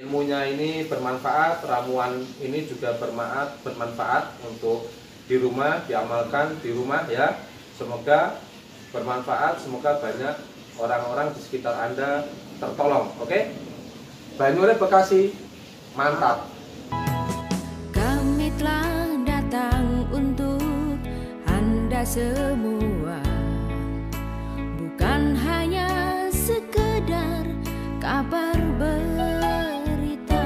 Ilmunya ini bermanfaat, ramuan ini juga bermanfaat untuk di rumah, diamalkan di rumah ya. Semoga bermanfaat, semoga banyak orang-orang di sekitar Anda tertolong. Oke? Banyurep Bekasi, mantap. Kami telah datang untuk Anda semua, bukan hanya sekedar kabar berita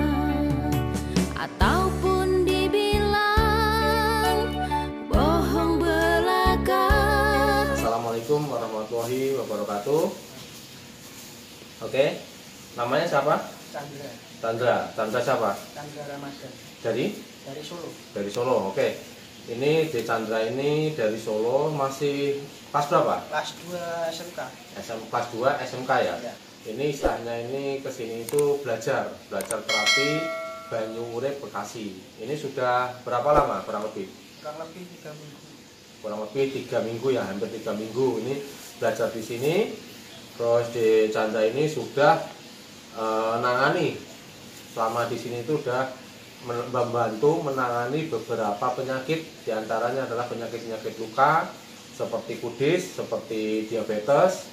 ataupun dibilang bohong belaka. Assalamualaikum warahmatullahi wabarakatuh. Oke, namanya siapa? Chandra siapa? Chandra Ramadan. Dari Solo. Dari Solo. Oke. Ini De Chandra ini dari Solo, masih kelas berapa? Kelas 2 SMK. Kelas 2 SMK ya. Ya. Ini istilahnya ini kesini itu belajar terapi Banyurep Bekasi. Ini sudah berapa lama kurang lebih? Kurang lebih 3 minggu. Kurang lebih 3 minggu ya, hampir 3 minggu ini belajar di sini. Terus De Chandra ini sudah nangani selama di sini itu sudah membantu menangani beberapa penyakit, diantaranya adalah penyakit-penyakit luka seperti kudis, seperti diabetes,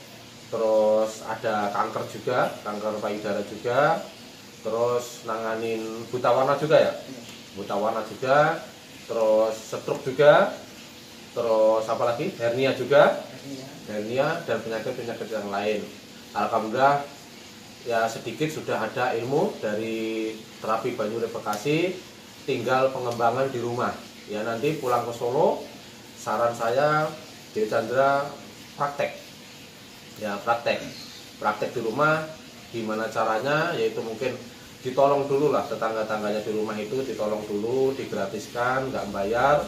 terus ada kanker juga, kanker payudara juga, terus nanganin buta warna juga ya, buta warna juga, terus stroke juga, terus apa lagi, hernia juga, hernia dan penyakit-penyakit yang lain. Alhamdulillah ya sedikit sudah ada ilmu dari terapi Banyurep Bekasi, tinggal pengembangan di rumah. Ya nanti pulang ke Solo, saran saya De Chandra praktek. Ya praktek di rumah. Gimana caranya? Yaitu mungkin ditolong dulu lah tetangga-tangganya di rumah itu, ditolong dulu, digratiskan, nggak bayar.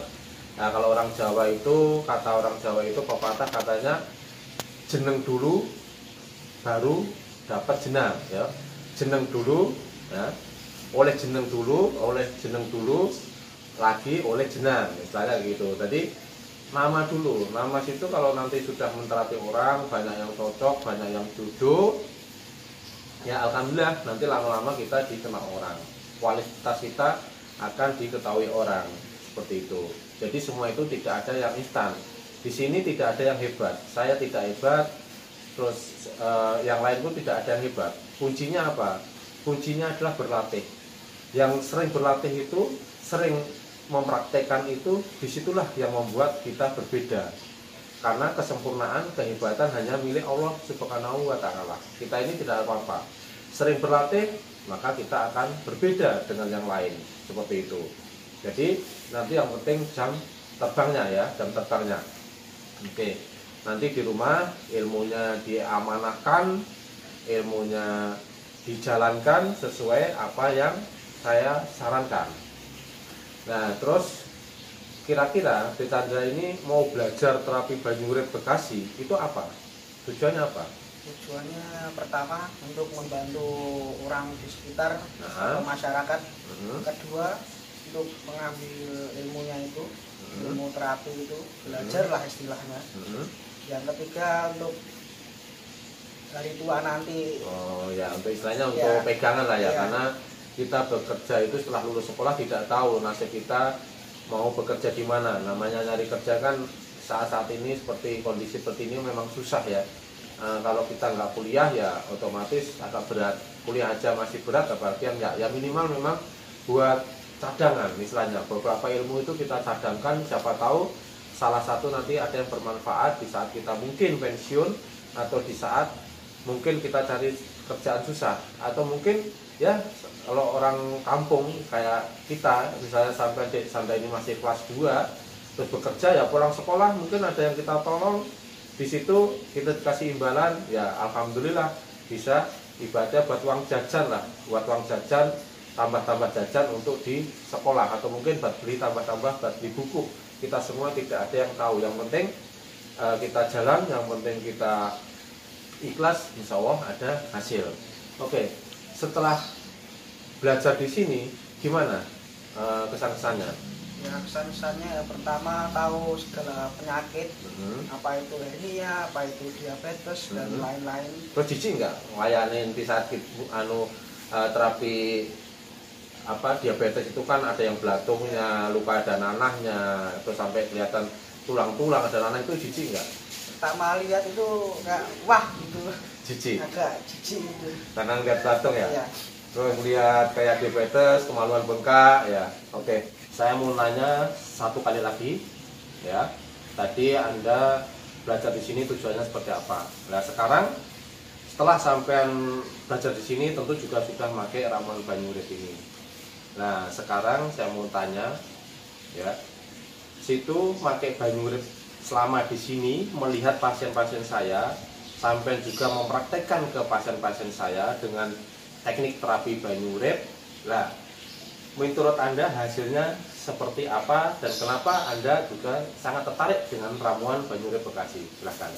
Nah kalau orang Jawa itu, kata orang Jawa itu pepatah katanya jeneng dulu baru dapat jenang ya. Jeneng dulu ya. Oleh jeneng dulu lagi oleh jenang, misalnya gitu. Jadi nama dulu, nama situ kalau nanti sudah menterapi orang, banyak yang cocok, banyak yang duduk ya alhamdulillah nanti lama-lama kita dikenal orang, kualitas kita akan diketahui orang, seperti itu. Jadi semua itu tidak ada yang instan. Di sini tidak ada yang hebat, saya tidak hebat, terus yang lain pun tidak ada yang hebat. Kuncinya apa? Kuncinya adalah berlatih. Yang sering berlatih itu, sering mempraktekkan itu, disitulah yang membuat kita berbeda. Karena kesempurnaan, kehebatan hanya milik Allah Subhanahu wa Ta'ala. Kita ini tidak apa-apa. Sering berlatih, maka kita akan berbeda dengan yang lain. Seperti itu. Jadi nanti yang penting jam terbangnya ya, jam terbangnya. Oke. Nanti di rumah ilmunya diamanahkan, ilmunya dijalankan sesuai apa yang saya sarankan. Nah terus kira-kira De Chandra ini mau belajar terapi Banyurep Bekasi itu apa? Tujuannya apa? Tujuannya pertama untuk membantu orang di sekitar atau masyarakat. Kedua untuk mengambil ilmunya itu, ilmu terapi itu, belajar lah istilahnya. Yang ketiga untuk hari tua nanti. Oh ya, untuk istilahnya untuk pegangan lah ya, karena kita bekerja itu setelah lulus sekolah tidak tahu nasib kita mau bekerja di mana. Namanya nyari kerja kan saat-saat ini seperti kondisi seperti ini memang susah ya. Kalau kita nggak kuliah ya otomatis agak berat. Kuliah aja masih berat, apalagi yang nggak. Ya minimal memang buat cadangan, misalnya beberapa ilmu itu kita cadangkan, siapa tahu salah satu nanti ada yang bermanfaat di saat kita mungkin pensiun, atau di saat mungkin kita cari kerjaan susah, atau mungkin ya kalau orang kampung kayak kita misalnya sampai ini masih kelas 2 terus bekerja ya pulang sekolah mungkin ada yang kita tolong, di situ kita dikasih imbalan ya alhamdulillah bisa ibadah buat uang jajan lah, buat uang jajan, tambah-tambah jajan untuk di sekolah, atau mungkin buat beli tambah-tambah buat beli buku. Kita semua tidak ada yang tahu, yang penting kita jalan, yang penting kita ikhlas, insya Allah ada hasil. Oke, setelah belajar di sini gimana kesan-kesannya? Ya kesan-kesannya ya pertama tahu segala penyakit, apa itu hernia, apa itu diabetes dan lain-lain. Terus jijik nggak ngelayanin di saat terapi diabetes itu kan ada yang belatungnya, luka ada nanahnya, terus sampai kelihatan tulang-tulang ada nanah, itu jijik nggak? Pertama lihat itu nggak wah gitu. Jijik. Agak jijik itu. Karena ngeliat belatung ya. Iya. Terus lihat kayak diabetes, kemaluan bengkak ya. Oke, saya mau nanya satu kali lagi ya. Tadi Anda belajar di sini tujuannya seperti apa? Nah sekarang setelah sampean belajar di sini tentu juga sudah pakai ramuan banyu urip ini. Nah sekarang saya mau tanya ya, situ pakai banyu urip selama di sini melihat pasien-pasien saya, sampai juga mempraktekkan ke pasien-pasien saya dengan teknik terapi banyu urip. Nah, menurut Anda hasilnya seperti apa dan kenapa Anda juga sangat tertarik dengan ramuan banyu urip Bekasi? Silahkan.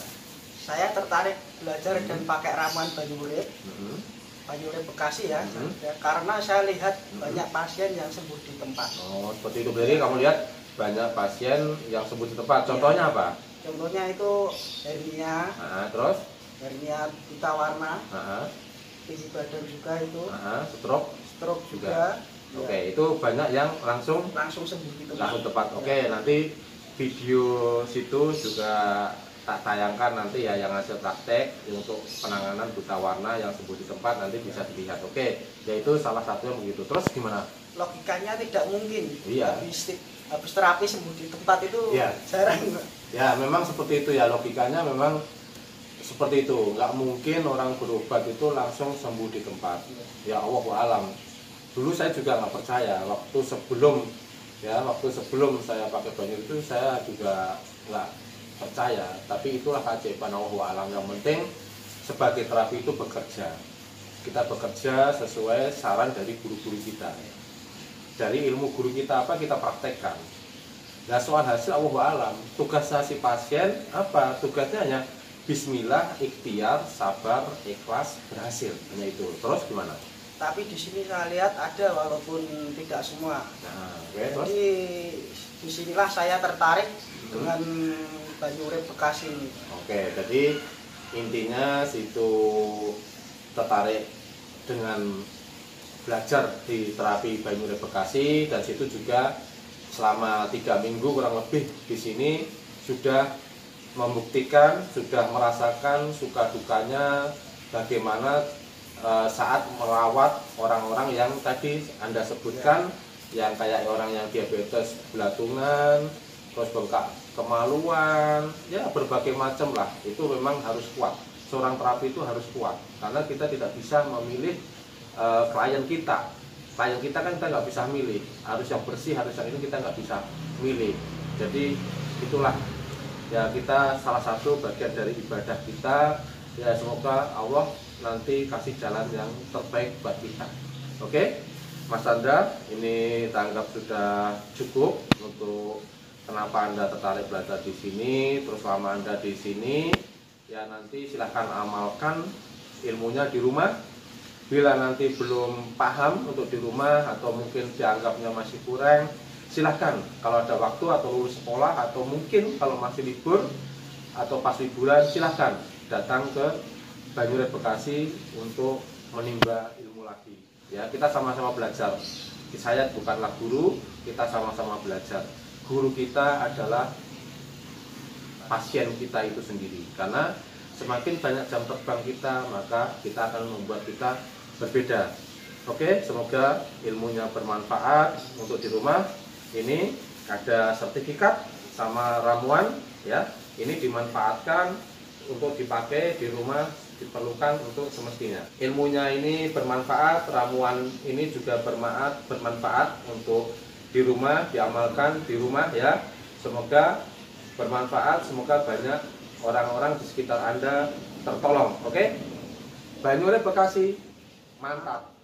Saya tertarik belajar dan pakai ramuan banyu urip. Banyu urip Bekasi ya, ya, karena saya lihat banyak pasien yang sembuh di tempat. Oh, seperti itu. Berarti kamu lihat banyak pasien yang sembuh di tempat. Contohnya apa? Contohnya itu hernia, terus hernia buta warna, tinggi badan juga itu, stroke juga. Oke, itu banyak yang langsung sembuh di tempat. Langsung tepat. Oke, nanti video situ juga tak tayangkan nanti ya, yang hasil praktek untuk penanganan buta warna yang sembuh di tempat nanti bisa dilihat. Oke, yaitu salah satu yang begitu. Terus gimana? Logikanya tidak mungkin. Iya. Habis terapi sembuh di tempat itu jarang. Ya, memang seperti itu ya, logikanya memang seperti itu. Nggak mungkin orang berobat itu langsung sembuh di tempat. Ya Allah alam. Dulu saya juga nggak percaya. Waktu sebelum saya pakai banyu itu saya juga nggak percaya, tapi itulah keajaiban Allah alam. Yang penting sebagai terapi itu bekerja, kita bekerja sesuai saran dari guru-guru kita, dari ilmu guru kita apa kita praktekkan. Nah soal hasil Allah alam, tugas si pasien apa? Tugasnya hanya bismillah, ikhtiar, sabar, ikhlas, berhasil, hanya itu. Terus gimana? Tapi di sini saya lihat ada walaupun tidak semua. Jadi disinilah saya tertarik dengan banyu urip Bekasi ini. Oke, jadi intinya situ tertarik dengan belajar di terapi banyu urip Bekasi, dan situ juga selama 3 minggu kurang lebih di sini sudah membuktikan, sudah merasakan suka dukanya bagaimana saat merawat orang-orang yang tadi Anda sebutkan, yang kayak orang yang diabetes belatungan, terus bengkak kemaluan, ya berbagai macam lah. Itu memang harus kuat. Seorang terapi itu harus kuat, karena kita tidak bisa memilih klien kita. Klien kita kan kita nggak bisa milih, harus yang bersih, harus yang ini kita nggak bisa milih. Jadi itulah ya, kita salah satu bagian dari ibadah kita. Ya semoga Allah nanti kasih jalan yang terbaik buat kita. Oke, Mas Chandra, ini tanggap sudah cukup untuk kenapa Anda tertarik belajar di sini. Terus selama Anda di sini, ya nanti silahkan amalkan ilmunya di rumah. Bila nanti belum paham untuk di rumah atau mungkin dianggapnya masih kurang, silahkan kalau ada waktu atau lulus sekolah atau mungkin kalau masih libur atau pas liburan, silahkan datang ke banyu urip Bekasi untuk menimba ilmu lagi. Ya, kita sama-sama belajar. Saya bukanlah guru, kita sama-sama belajar. Guru kita adalah pasien kita itu sendiri. Karena semakin banyak jam terbang kita, maka kita akan membuat kita berbeda. Oke, semoga ilmunya bermanfaat untuk di rumah. Ini ada sertifikat sama ramuan ya. Ini dimanfaatkan untuk dipakai di rumah, diperlukan untuk semestinya. Ilmunya ini bermanfaat, ramuan ini juga bermanfaat untuk di rumah, diamalkan di rumah ya. Semoga bermanfaat, semoga banyak orang-orang di sekitar Anda tertolong. Oke? Banyu urip Bekasi, mantap.